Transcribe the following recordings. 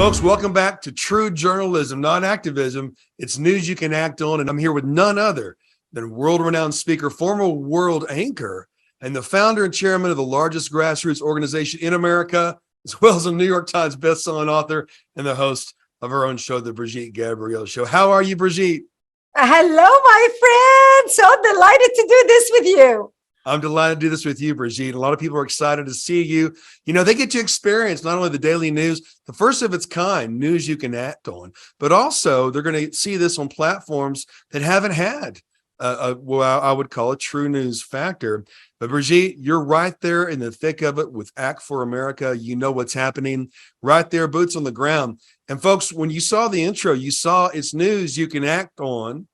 Folks, welcome back to True Journalism, not activism. It's news you can act on. And I'm here with none other than world-renowned speaker, former world anchor, and the founder and chairman of the largest grassroots organization in America, as well as a New York Times bestselling author and the host of her own show, The Brigitte Gabrielle Show. How are you, Brigitte? Hello, my friend. So delighted to do this with you. I'm delighted to do this with you, Brigitte. A lot of people are excited to see you. You know, they get to experience not only the daily news, the first of its kind news you can act on, but also they're going to see this on platforms that haven't had well, I would call a true news factor. But Brigitte, you're right there in the thick of it with Act for America. You know what's happening right there, boots on the ground. And folks, when you saw the intro, you saw it's news you can act on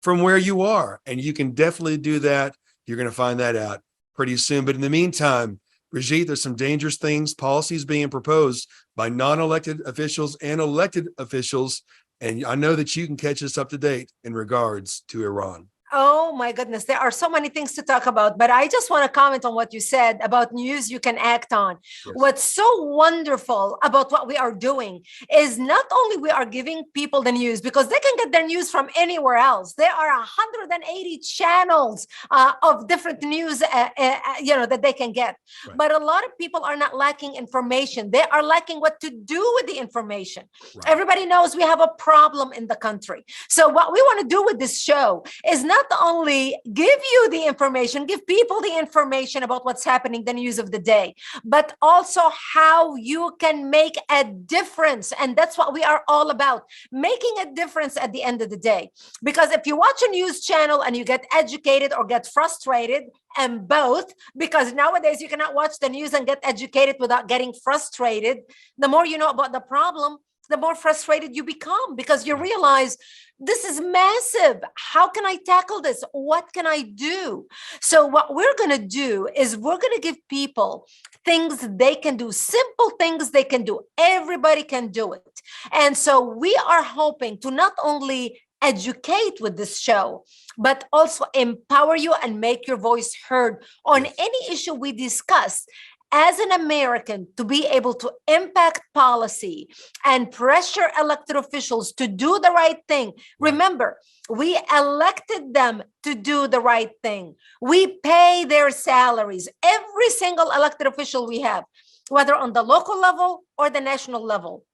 from where you are. And you can definitely do that. You're going to find that out pretty soon. But in the meantime, Brigitte, there's some dangerous things, policies being proposed by non-elected officials and elected officials. And I know that you can catch us up to date in regards to Iran. Oh my goodness, there are so many things to talk about, but I just want to comment on what you said about news you can act on. Yes. What's so wonderful about what we are doing is not only we are giving people the news because they can get their news from anywhere else. There are 180 channels of different news, that they can get. Right. But a lot of people are not lacking information. They are lacking what to do with the information. Right. Everybody knows we have a problem in the country. So what we want to do with this show is not only give you the information, give people the information about what's happening, the news of the day, but also how you can make a difference. And that's what we are all about, making a difference at the end of the day. Because if you watch a news channel and you get educated or get frustrated, and both, because nowadays you cannot watch the news and get educated without getting frustrated, the more you know about the problem, the more frustrated you become because you realize this is massive. How can I tackle this? What can I do? So what we're going to do is we're going to give people things they can do, simple things they can do. Everybody can do it. And so we are hoping to not only educate with this show, but also empower you and make your voice heard on any issue we discuss. As an American, to be able to impact policy and pressure elected officials to do the right thing. Remember, we elected them to do the right thing. We pay their salaries. Every single elected official we have, whether on the local level or the national level.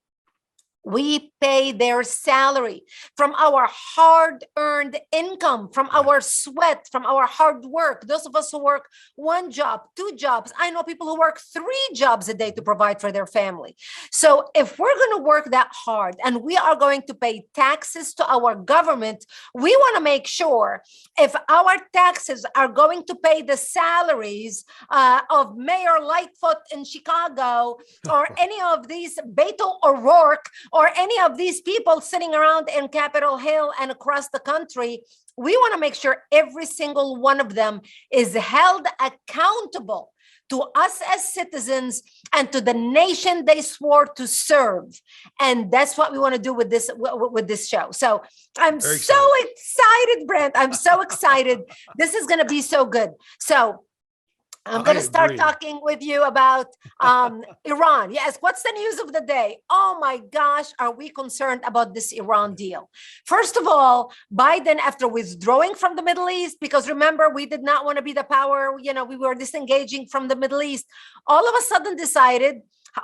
We pay their salary from our hard-earned income, from our sweat, from our hard work. Those of us who work one job, two jobs. I know people who work 3 jobs a day to provide for their family. So if we're going to work that hard and we are going to pay taxes to our government, we want to make sure if our taxes are going to pay the salaries of Mayor Lightfoot in Chicago or any of these Beto O'Rourke, or any of these people sitting around in Capitol Hill and across the country, we want to make sure every single one of them is held accountable to us as citizens and to the nation they swore to serve. And that's what we want to do with this show. So I'm so excited, Brent. I'm so excited. This is going to be so good. So I'm going to start talking with you about Iran. Yes, what's the news of the day? Oh my gosh, are we concerned about this Iran deal? First of all, Biden, after withdrawing from the Middle East, because remember, we did not want to be the power, we were disengaging from the Middle East, all of a sudden decided,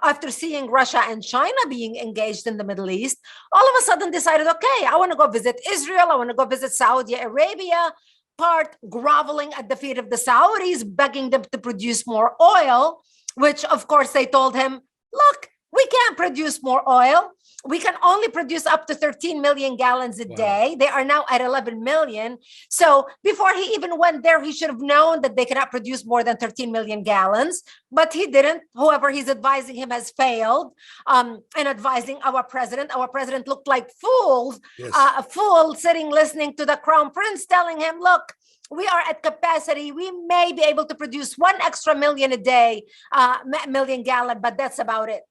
after seeing Russia and China being engaged in the Middle East, all of a sudden decided, okay, I want to go visit Israel, I want to go visit Saudi Arabia, part groveling at the feet of the Saudis, begging them to produce more oil, which of course they told him, look, we can't produce more oil. We can only produce up to 13 million gallons a day. They are now at 11 million. So before he even went there, he should have known that they cannot produce more than 13 million gallons, but he didn't. Whoever he's advising him has failed in advising our president. Our president looked like fools, a fool sitting listening to the crown prince telling him, look, we are at capacity. We may be able to produce 1 extra million a day, million gallon, but that's about it.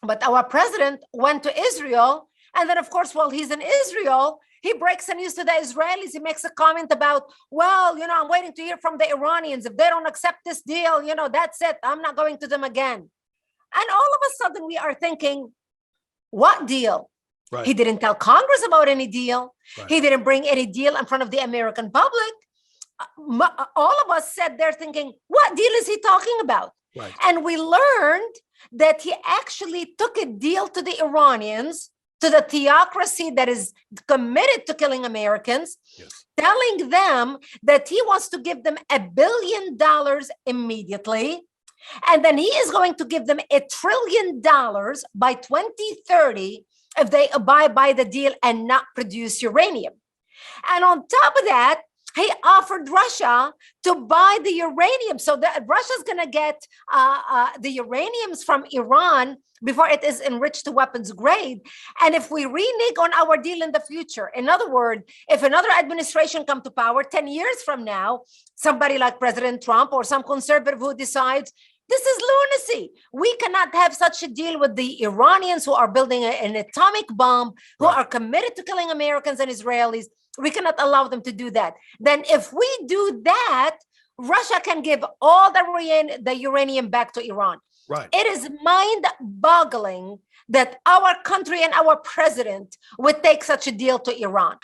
But our president went to Israel. And then, of course, while he's in Israel, he breaks the news to the Israelis. He makes a comment about, well, I'm waiting to hear from the Iranians. If they don't accept this deal, that's it. I'm not going to them again. And all of a sudden we are thinking, what deal? Right. He didn't tell Congress about any deal. Right. He didn't bring any deal in front of the American public. All of us sat there thinking, what deal is he talking about? Right. And we learned that he actually took a deal to the Iranians, to the theocracy that is committed to killing Americans, Yes. telling them that he wants to give them $1 billion immediately. And then he is going to give them $1 trillion by 2030 if they abide by the deal and not produce uranium. And on top of that, he offered Russia to buy the uranium so that Russia's going to get the uraniums from Iran before it is enriched to weapons grade. And if we renege on our deal in the future, in other words, if another administration come to power 10 years from now, somebody like President Trump or some conservative who decides this is lunacy. We cannot have such a deal with the Iranians who are building an atomic bomb, who Right. are committed to killing Americans and Israelis. We cannot allow them to do that. Then if we do that, Russia can give all the uranium back to Iran. Right. It is mind-boggling that our country and our president would take such a deal to Iran.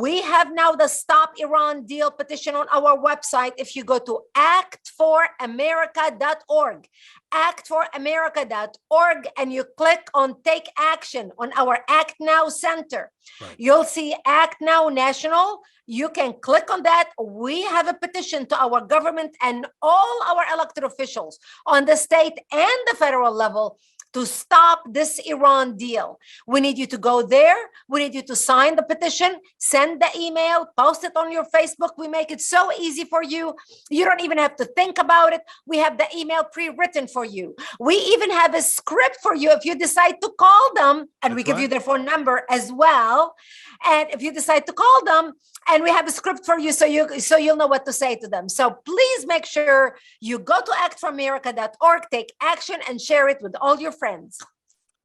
We have now the Stop Iran Deal petition on our website. If you go to actforamerica.org, actforamerica.org, and you click on Take Action on our Act Now Center, Right. you'll see Act Now National. You can click on that. We have a petition to our government and all our elected officials on the state and the federal level to stop this Iran deal. We need you to go there. We need you to sign the petition, send the email, post it on your Facebook. We make it so easy for you. You don't even have to think about it. We have the email pre-written for you. We even have a script for you if you decide to call them, and we That's give you right. their phone number as well. And if you decide to call them, and we have a script for you so you'll know what to say to them. So please make sure you go to actforamerica.org, take action, and share it with all your friends.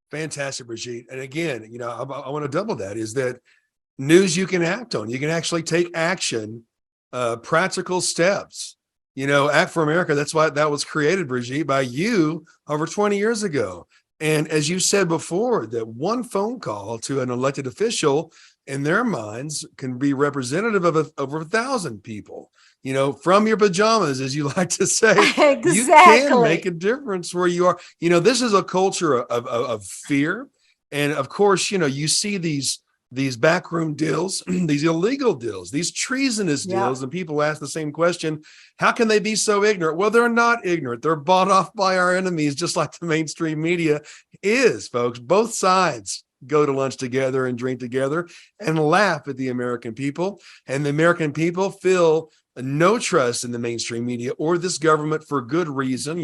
Fantastic, Brigitte. And again, I want to double that, is that news you can act on. You can actually take action, practical steps. Act for America, that's why that was created, Brigitte, by you over 20 years ago. And as you said before, that one phone call to an elected official in their minds can be representative of over 1,000 people. From your pajamas, as you like to say. Exactly. You can make a difference where you are. This is a culture of fear. And of course, you see these backroom deals, these illegal deals, these treasonous deals. And people ask the same question, how can they be so ignorant? Well, they're not ignorant. They're bought off by our enemies, just like the mainstream media is, folks. Both sides go to lunch together and drink together and laugh at the American people. And the American people feel no trust in the mainstream media or this government for good reason.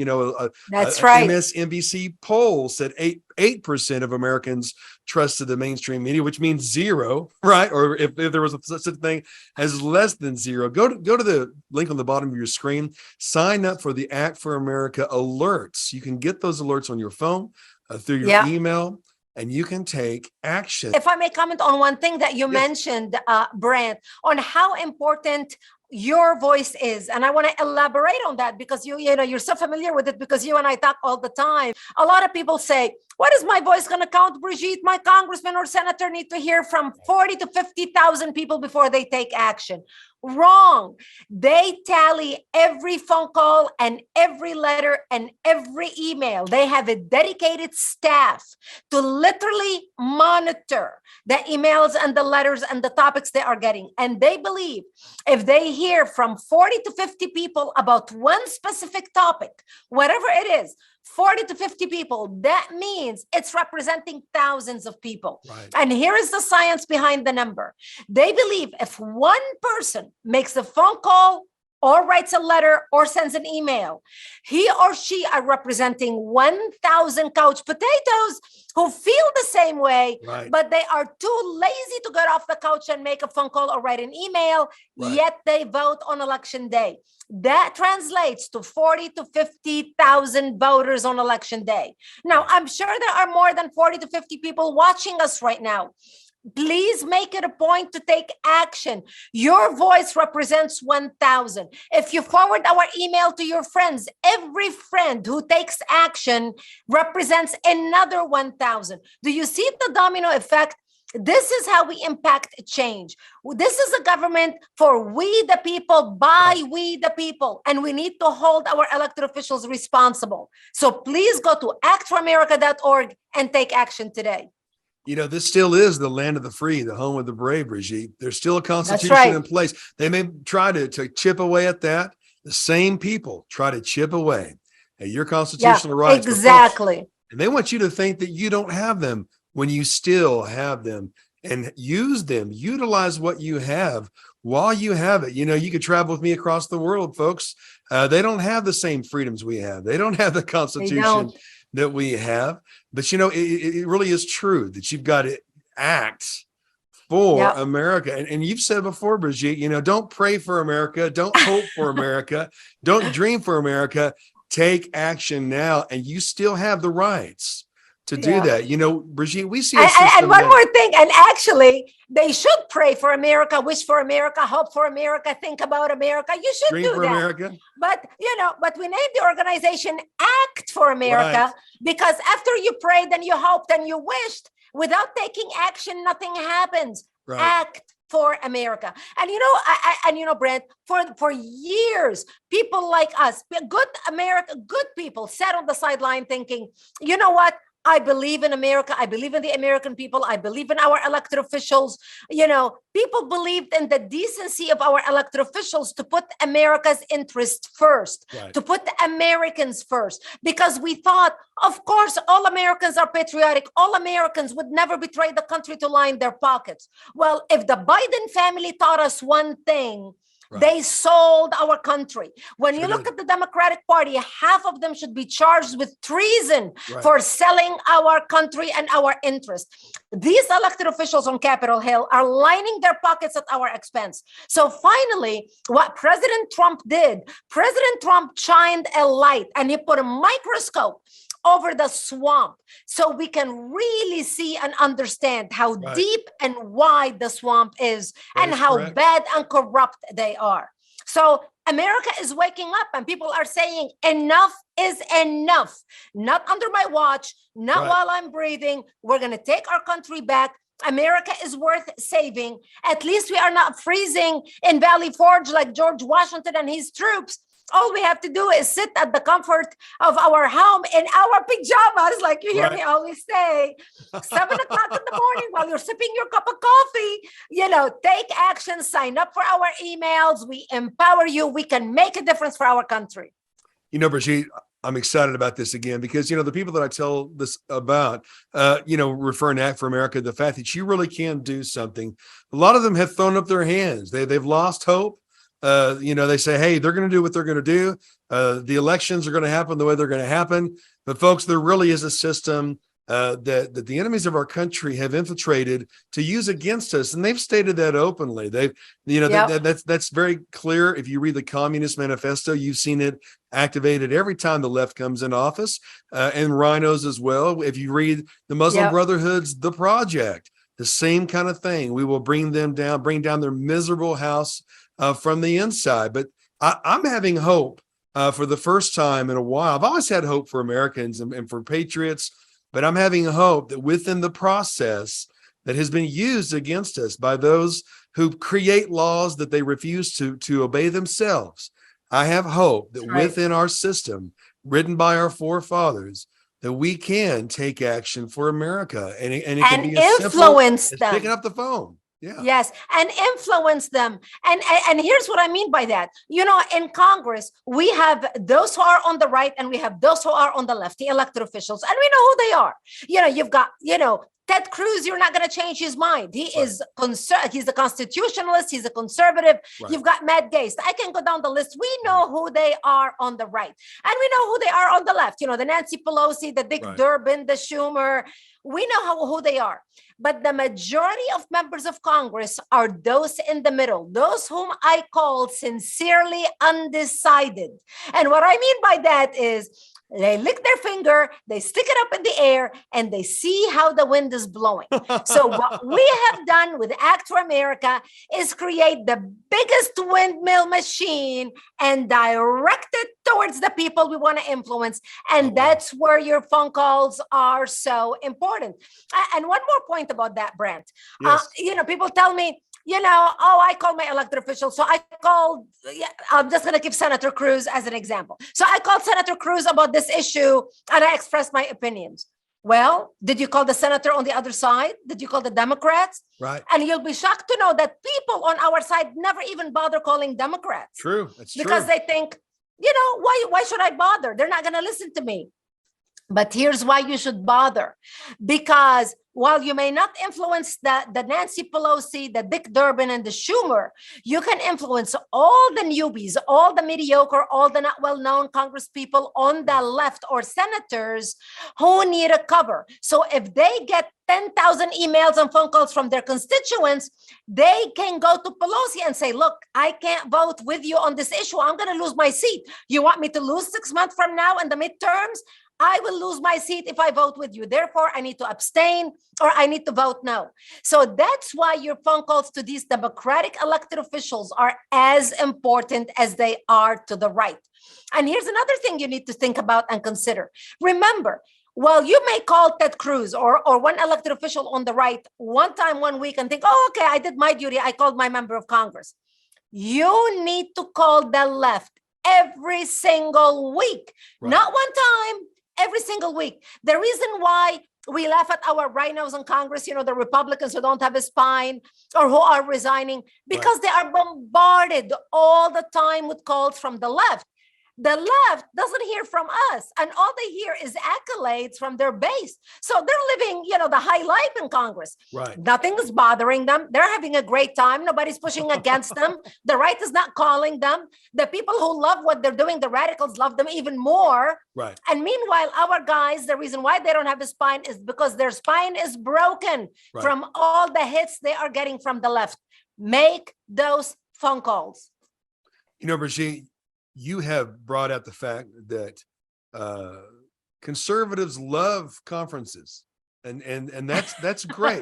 That's right. MSNBC poll said 8% of Americans trusted the mainstream media, which means zero, right? Or if there was such a thing as less than zero, go to the link on the bottom of your screen, sign up for the Act for America alerts. You can get those alerts on your phone, through your email, and you can take action. If I may comment on one thing that you mentioned, Brent, on how important your voice is. And I want to elaborate on that because you're so familiar with it because you and I talk all the time. A lot of people say, what is my voice going to count, Brigitte? My congressman or senator need to hear from 40 to 50,000 people before they take action. Wrong. They tally every phone call and every letter and every email. They have a dedicated staff to literally monitor the emails and the letters and the topics they are getting. And they believe if they hear from 40 to 50 people about one specific topic, whatever it is, 40 to 50 people, that means it's representing thousands of people. Right. And here is the science behind the number. They believe if one person makes a phone call or writes a letter or sends an email, he or she are representing 1,000 couch potatoes who feel the same way, but they are too lazy to get off the couch and make a phone call or write an email, yet they vote on election day. That translates to 40 to 50,000 voters on election day. Now, I'm sure there are more than 40 to 50 people watching us right now. Please make it a point to take action. Your voice represents 1,000. If you forward our email to your friends, every friend who takes action represents another 1,000. Do you see the domino effect? This is how we impact change. This is a government for we the people, by we the people, and we need to hold our elected officials responsible. So please go to actforamerica.org and take action today. You know, this still is the land of the free, the home of the brave, Brigitte. There's still a constitution right. in place. They may try to chip away at that. The same people try to chip away at your constitutional rights. Exactly. And they want you to think that you don't have them when you still have them, and use them. Utilize what you have while you have it. You know, you could travel with me across the world, folks. They don't have the same freedoms we have. They don't have the constitution that we have. But, you know, it really is true that you've got to act for America. And you've said before, Brigitte, you know, don't pray for America. Don't hope for America. Don't dream for America. Take action now. And you still have the rights to do that. You know, Brigitte, we see and one more thing. And actually, they should pray for America, wish for America, hope for America, think about America. You should dream do for that. America. But, you know, but we named the organization Act for America because after you prayed and you hoped and you wished, without taking action, nothing happens. Act for America. And, you know, Brent, for years, people like us, good people sat on the sideline thinking, you know what? I believe in America. I believe in the American people. I believe in our elected officials. You know, people believed in the decency of our elected officials to put America's interest first, to put Americans first, because we thought, of course, all Americans are patriotic. All Americans would never betray the country to line their pockets. Well, if the Biden family taught us one thing, they sold our country. When you look at the Democratic Party, half of them should be charged with treason for selling our country and our interests. These elected officials on Capitol Hill are lining their pockets at our expense. So finally, what President Trump did, President Trump shined a light and he put a microscope over the swamp so we can really see and understand how deep and wide the swamp is and how bad and corrupt they are. So America is waking up and people are saying enough is enough. Not under my watch, not while I'm breathing. We're going to take our country back. America is worth saving. At least we are not freezing in Valley Forge like George Washington and his troops. All we have to do is sit at the comfort of our home in our pajamas, like you hear me always say, 7 o'clock in the morning while you're sipping your cup of coffee. You know, take action, sign up for our emails. We empower you. We can make a difference for our country. You know, Brigitte, I'm excited about this again because, you know, the people that I tell this about, you know, referring to Act for America, the fact that you really can do something. A lot of them have thrown up their hands. They've lost hope. You know, they say, hey, they're going to do what they're going to do. The elections are going to happen the way they're going to happen. But folks, there really is a system that the enemies of our country have infiltrated to use against us. And they've stated that openly. They've, you know, that's very clear. If you read the Communist Manifesto, you've seen it activated every time the left comes in office, and rhinos as well. If you read the Muslim Brotherhood's The Project, the same kind of thing. We will bring them down, bring down their miserable house from the inside. But I'm having hope for the first time in a while. I've always had hope for Americans and for patriots, but I'm having hope that within the process that has been used against us by those who create laws that they refuse to obey themselves, I have hope that within our system, written by our forefathers, that we can take action for America, and it can be as influence simple as picking up the phone. Yes, and influence them. And here's what I mean by that. You know, in Congress, we have those who are on the right and we have those who are on the left, the elected officials, and we know who they are. You know, you've got, you know, Ted Cruz, you're not going to change his mind. He is he's a constitutionalist. He's a conservative. You've got Matt Gaetz. I can go down the list. We know who they are on the right, and we know who they are on the left. You know, the Nancy Pelosi, the Dick Durbin, the Schumer. We know who they are. But the majority of members of Congress are those in the middle, those whom I call sincerely undecided. And what I mean by that is They lick their finger, they stick it up in the air, and they see how the wind is blowing. So what we have done with Act for America is create the biggest windmill machine and direct it towards the people we want to influence. And that's where your phone calls are so important. And one more point about that, Brent. Yes. People tell me, I call my elected officials. So I called, I'm just going to give Senator Cruz as an example. So I called Senator Cruz about this issue and I expressed my opinions. Well, did you call the senator on the other side? Did you call the Democrats? Right. And you'll be shocked to know that people on our side never even bother calling Democrats. True. That's true. Because they think, why should I bother? They're not going to listen to me. But here's why you should bother. Because while you may not influence the Nancy Pelosi, the Dick Durbin, and the Schumer, you can influence all the newbies, all the mediocre, all the not well-known Congress people on the left or senators who need a cover. So if they get 10,000 emails and phone calls from their constituents, they can go to Pelosi and say, look, I can't vote with you on this issue. I'm going to lose my seat. You want me to lose 6 months from now in the midterms? I will lose my seat if I vote with you. Therefore, I need to abstain or I need to vote no. So that's why your phone calls to these Democratic elected officials are as important as they are to the right. And here's another thing you need to think about and consider. Remember, while you may call Ted Cruz or one elected official on the right one time, 1 week and think, oh, okay, I did my duty. I called my member of Congress. You need to call the left every single week, not one time. Every single week. The reason why we laugh at our rhinos in Congress, the Republicans who don't have a spine or who are resigning, because they are bombarded all the time with calls from the left. The left doesn't hear from us, and all they hear is accolades from their base. So they're living, the high life in Congress. Right. Nothing is bothering them. They're having a great time. Nobody's pushing against them. The right is not calling them. The people who love what they're doing, the radicals, love them even more. Right. And meanwhile, our guys, the reason why they don't have a spine is because their spine is broken from all the hits they are getting from the left. Make those phone calls. Brigitte, you have brought out the fact that conservatives love conferences, and that's great.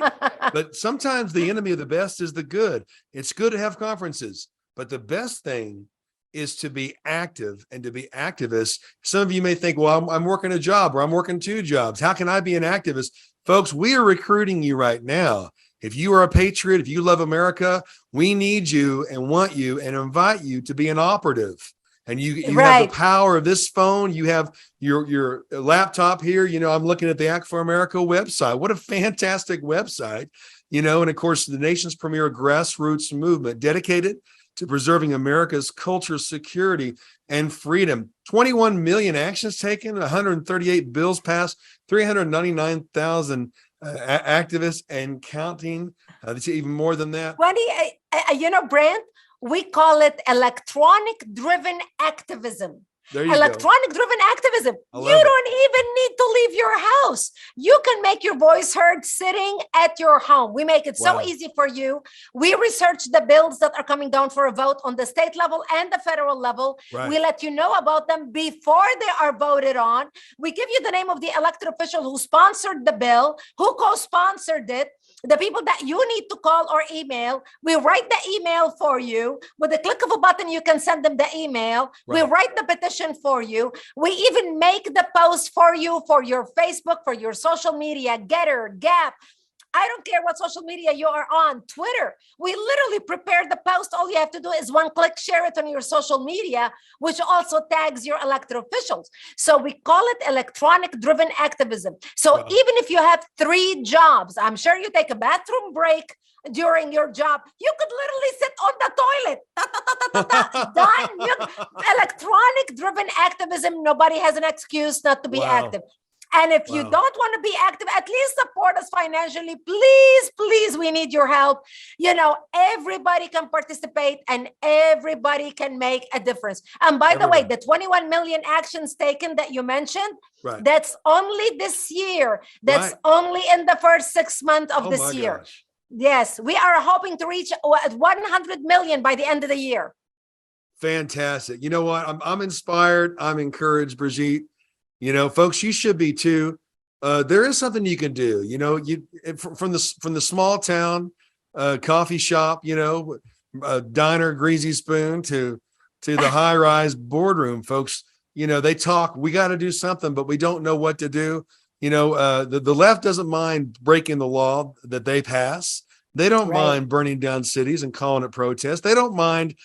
But sometimes the enemy of the best is the good. It's good to have conferences, but the best thing is to be active and to be activists. Some of you may think, well, I'm working a job or I'm working 2 jobs. How can I be an activist? Folks, we are recruiting you right now. If you are a patriot, if you love America, we need you and want you and invite you to be an operative. And you have the power of this phone. You have your laptop here. I'm looking at the Act for America website. What a fantastic website. And of course, the nation's premier grassroots movement dedicated to preserving America's culture, security, and freedom. 21 million actions taken, 138 bills passed, 399,000 activists and counting. That's even more than that. Brent, we call it electronic-driven activism. Electronic-driven activism. You don't even need to leave your house. You can make your voice heard sitting at your home. We make it so easy for you. We research the bills that are coming down for a vote on the state level and the federal level. We let you know about them before they are voted on. We give you the name of the elected official who sponsored the bill, who co-sponsored it, the people that you need to call or email. We write the email for you. With the click of a button, you can send them the email. We write the petition for you. We even make the post for you for your Facebook, for your social media, Getter, Gap. I don't care what social media you are on, Twitter. We literally prepare the post. All you have to do is one click, share it on your social media, which also tags your elected officials. So we call it electronic-driven activism. So even if you have 3 jobs, I'm sure you take a bathroom break during your job, you could literally sit on the toilet. Done. Electronic-driven activism. Nobody has an excuse not to be active. And if you don't want to be active, at least support us financially. Please, please, we need your help. Everybody can participate and everybody can make a difference. And by the way, the 21 million actions taken that you mentioned, that's only this year. That's only in the first 6 months of this year. Gosh. Yes, we are hoping to reach 100 million by the end of the year. Fantastic. You know what? I'm inspired. I'm encouraged, Brigitte. Folks, you should be too. There is something you can do. From the small town coffee shop, diner, greasy spoon to the high rise boardroom. Folks, they talk. We got to do something, but we don't know what to do. The left doesn't mind breaking the law that they pass. They don't mind burning down cities and calling it protest. They don't mind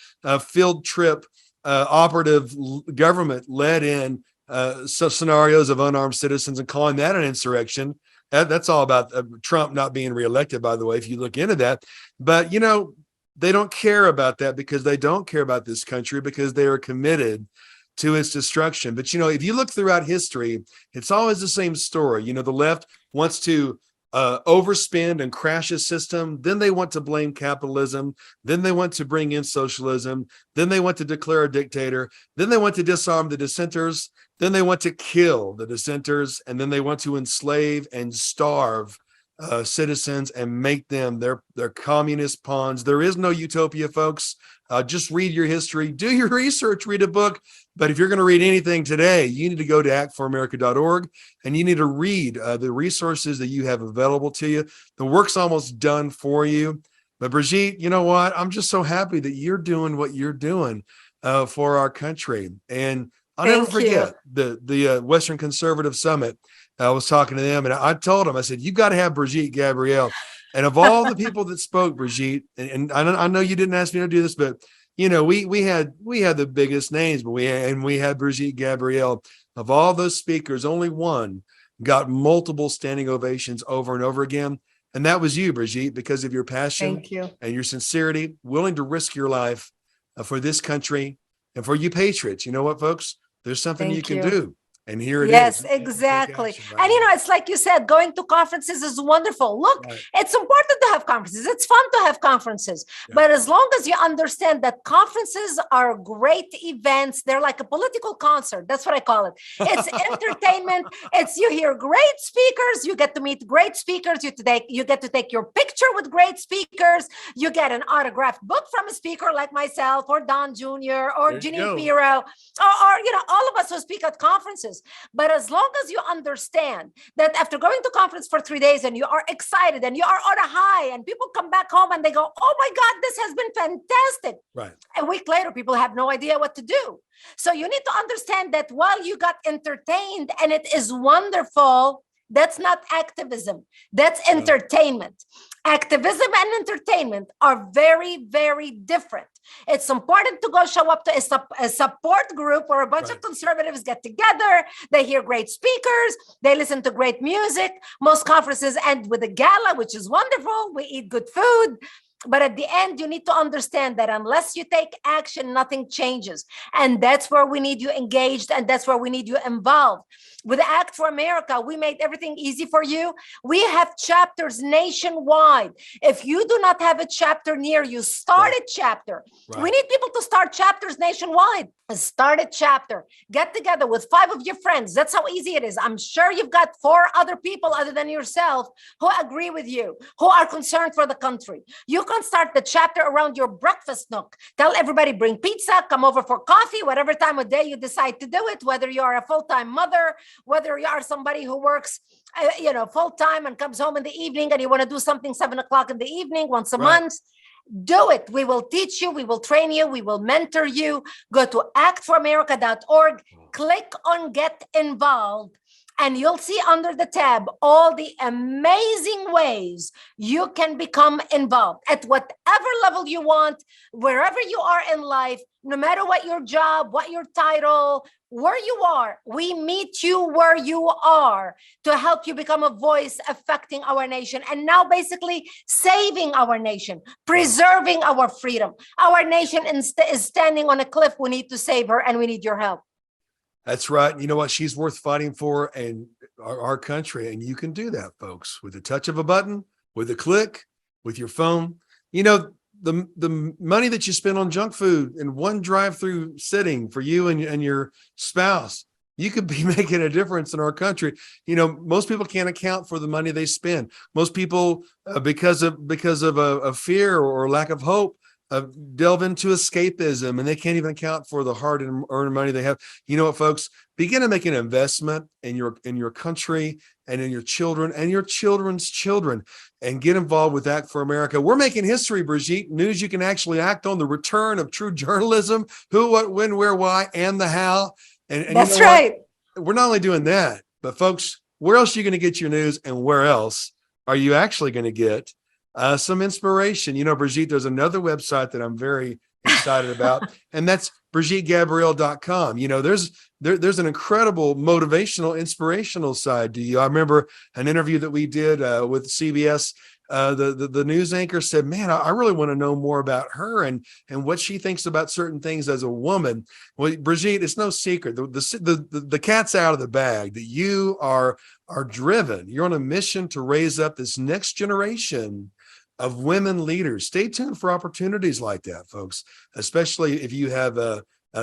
field trip operative government led in scenarios of unarmed citizens and calling that an insurrection. That's all about Trump not being reelected, by the way, if you look into that. But, they don't care about that because they don't care about this country because they are committed to its destruction. But, if you look throughout history, it's always the same story. The left wants to overspend and crash a system. Then they want to blame capitalism. Then they want to bring in socialism. Then they want to declare a dictator. Then they want to disarm the dissenters. Then they want to kill the dissenters. And then they want to enslave and starve citizens and make them their communist pawns. There is no utopia, folks. Just read your history, do your research, read a book. But if you're going to read anything today, you need to go to actforamerica.org and you need to read the resources that you have available to you. The work's almost done for you. But Brigitte, you know what? I'm just so happy that you're doing what you're doing for our country. And I'll never forget the Western Conservative Summit. I was talking to them and I told them, I said, you got to have Brigitte Gabrielle. And of all the people that spoke, Brigitte, and I know you didn't ask me to do this, but we had the biggest names, but we had Brigitte Gabrielle. Of all those speakers, only one got multiple standing ovations over and over again. And that was you, Brigitte, because of your passion and your sincerity, willing to risk your life for this country and for you patriots. You know what, folks? There's something you can do. And here it is. Yes, exactly. And it's like you said, going to conferences is wonderful. Look, it's important to have conferences. It's fun to have conferences. But as long as you understand that conferences are great events, they're like a political concert. That's what I call it. It's entertainment. You hear great speakers. You get to meet great speakers. You get to take your picture with great speakers. You get an autographed book from a speaker like myself or Don Jr. or Ginny Piro or all of us who speak at conferences. But as long as you understand that after going to conference for 3 days and you are excited and you are on a high and people come back home and they go, oh my God, this has been fantastic. Right. A week later, people have no idea what to do. So you need to understand that while you got entertained and it is wonderful, that's not activism. That's entertainment. Activism and entertainment are very, very different. It's important to go show up to a support group where a bunch of conservatives get together. They hear great speakers. They listen to great music. Most conferences end with a gala, which is wonderful. We eat good food. But at the end, you need to understand that unless you take action, nothing changes. And that's where we need you engaged. And that's where we need you involved. With Act for America, we made everything easy for you. We have chapters nationwide. If you do not have a chapter near you, start a chapter. We need people to start chapters nationwide. Start a chapter. Get together with 5 of your friends. That's how easy it is. I'm sure you've got 4 other people other than yourself who agree with you, who are concerned for the country. You can start the chapter around your breakfast nook. Tell everybody, bring pizza, come over for coffee, whatever time of day you decide to do it, whether you're a full-time mother, whether you are somebody who works, full-time and comes home in the evening and you want to do something 7 o'clock in the evening once a month. Do it. We will teach you. We will train you. We will mentor you. Go to actforamerica.org. Click on Get Involved. And you'll see under the tab all the amazing ways you can become involved at whatever level you want, wherever you are in life, no matter what your job, what your title, where you are. We meet you where you are to help you become a voice affecting our nation and now basically saving our nation, preserving our freedom. Our nation is standing on a cliff. We need to save her and we need your help. That's right. You know what? She's worth fighting for, and our country. And you can do that, folks, with the touch of a button, with a click, with your phone. The money that you spend on junk food in one drive-through sitting for you and your spouse, you could be making a difference in our country. Most people can't account for the money they spend. Most people, because of a fear or lack of hope, delve into escapism, and they can't even account for the hard and earned money they have. You know what, folks? Begin to make an investment in your country and in your children and your children's children, and get involved with Act for America. We're making history, Brigitte. News you can actually act on, the return of true journalism, who, what, when, where, why, and the how. And That's you know right. what? We're not only doing that, but folks, where else are you going to get your news, and where else are you actually going to get some inspiration? You know, Brigitte, there's another website that I'm very excited about, and that's BrigitteGabrielle.com. You know, there's an incredible motivational, inspirational side to you. I remember an interview that we did with CBS. The news anchor said, man, I really want to know more about her and what she thinks about certain things as a woman. Well, Brigitte, it's no secret. The cat's out of the bag, that you are driven. You're on a mission to raise up this next generation of women leaders. Stay tuned for opportunities like that, folks, especially if you have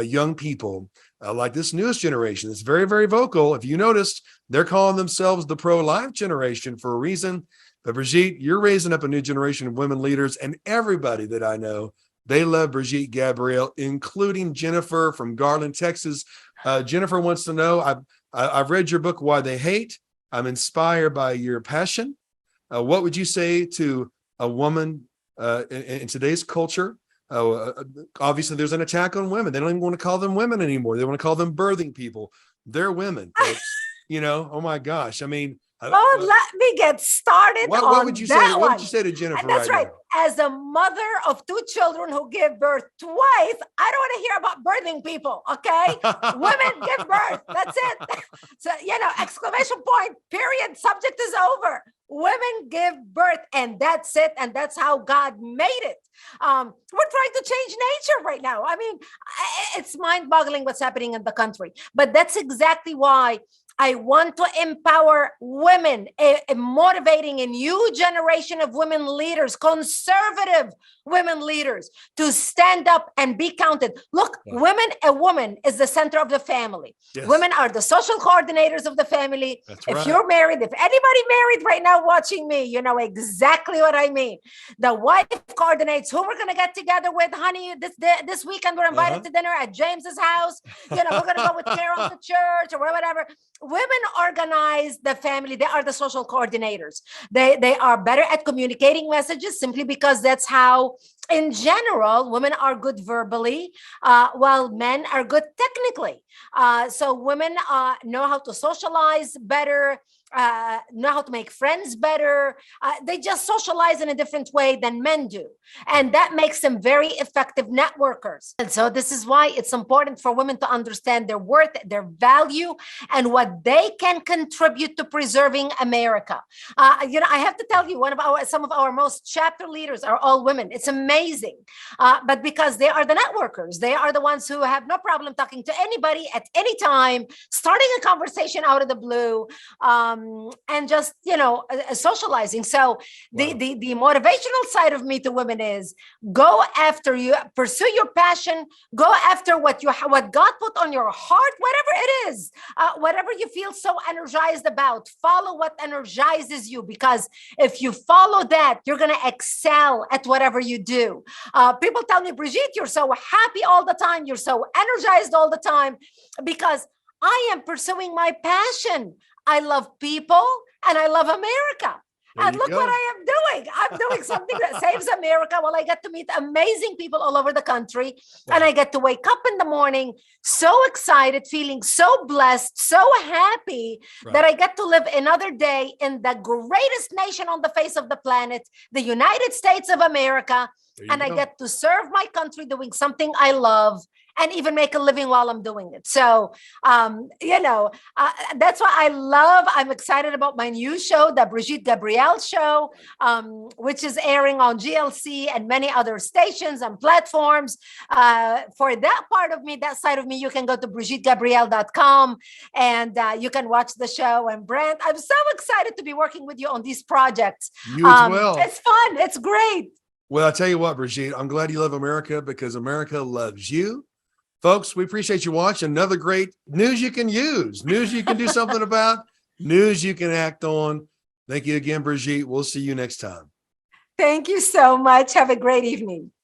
young people like this newest generation. It's very, very vocal. If you noticed, they're calling themselves the pro-life generation for a reason. But Brigitte, you're raising up a new generation of women leaders, and everybody that I know, they love Brigitte Gabrielle, including Jennifer from Garland, Texas. Jennifer wants to know, I've read your book, Why They Hate. I'm inspired by your passion. What would you say to a woman in today's culture? Obviously, there's an attack on women. They don't even want to call them women anymore. They want to call them birthing people. They're women, folks. You know, oh my gosh. I mean, let me get started on what would you that say? one. What would you say to Jennifer? And that's right. Now? As a mother of 2 children who give birth twice, I don't want to hear about birthing people. Okay, women give birth. That's it. So exclamation point. Period. Subject is over. Women give birth, and that's it. And that's how God made it. We're trying to change nature right now. I mean, it's mind-boggling what's happening in the country. But that's exactly why I want to empower women, motivating a new generation of women leaders, conservative women leaders, to stand up and be counted. Look, a woman is the center of the family. Yes. Women are the social coordinators of the family. That's if you're married, if anybody married right now watching me, you know exactly what I mean. The wife coordinates who we're going to get together with, honey. This weekend we're invited to dinner at James's house. We're going to go with Carol to church or whatever. Women organize the family. They are the social coordinators. They are better at communicating messages, simply because that's how, in general, women are good verbally, while men are good technically. So women know how to socialize better, know how to make friends better. They just socialize in a different way than men do. And that makes them very effective networkers. And so this is why it's important for women to understand their worth, their value, and what they can contribute to preserving America. I have to tell you, some of our most chapter leaders are all women. It's amazing. But because they are the networkers, they are the ones who have no problem talking to anybody at any time, starting a conversation out of the blue, and just, socializing. So the motivational side of me to women is go after pursue your passion, go after what God put on your heart, whatever it is, whatever you feel so energized about, follow what energizes you, because if you follow that, you're going to excel at whatever you do. People tell me, Brigitte, you're so happy all the time. You're so energized all the time, because I am pursuing my passion. I love people and I love America. And look what I am doing. I'm doing something that saves America. Well, I get to meet amazing people all over the country. And I get to wake up in the morning so excited, feeling so blessed, so happy that I get to live another day in the greatest nation on the face of the planet, the United States of America. And I get to serve my country doing something I love, and even make a living while I'm doing it. So, that's why I'm excited about my new show, the Brigitte Gabrielle Show, which is airing on GLC and many other stations and platforms. For that part of me, that side of me, you can go to BrigitteGabrielle.com and you can watch the show. And Brent, I'm so excited to be working with you on these projects. You as well. It's fun. It's great. Well, I'll tell you what, Brigitte, I'm glad you love America, because America loves you. Folks, we appreciate you watching. Another great news you can use, news you can do something about, news you can act on. Thank you again, Brigitte. We'll see you next time. Thank you so much. Have a great evening.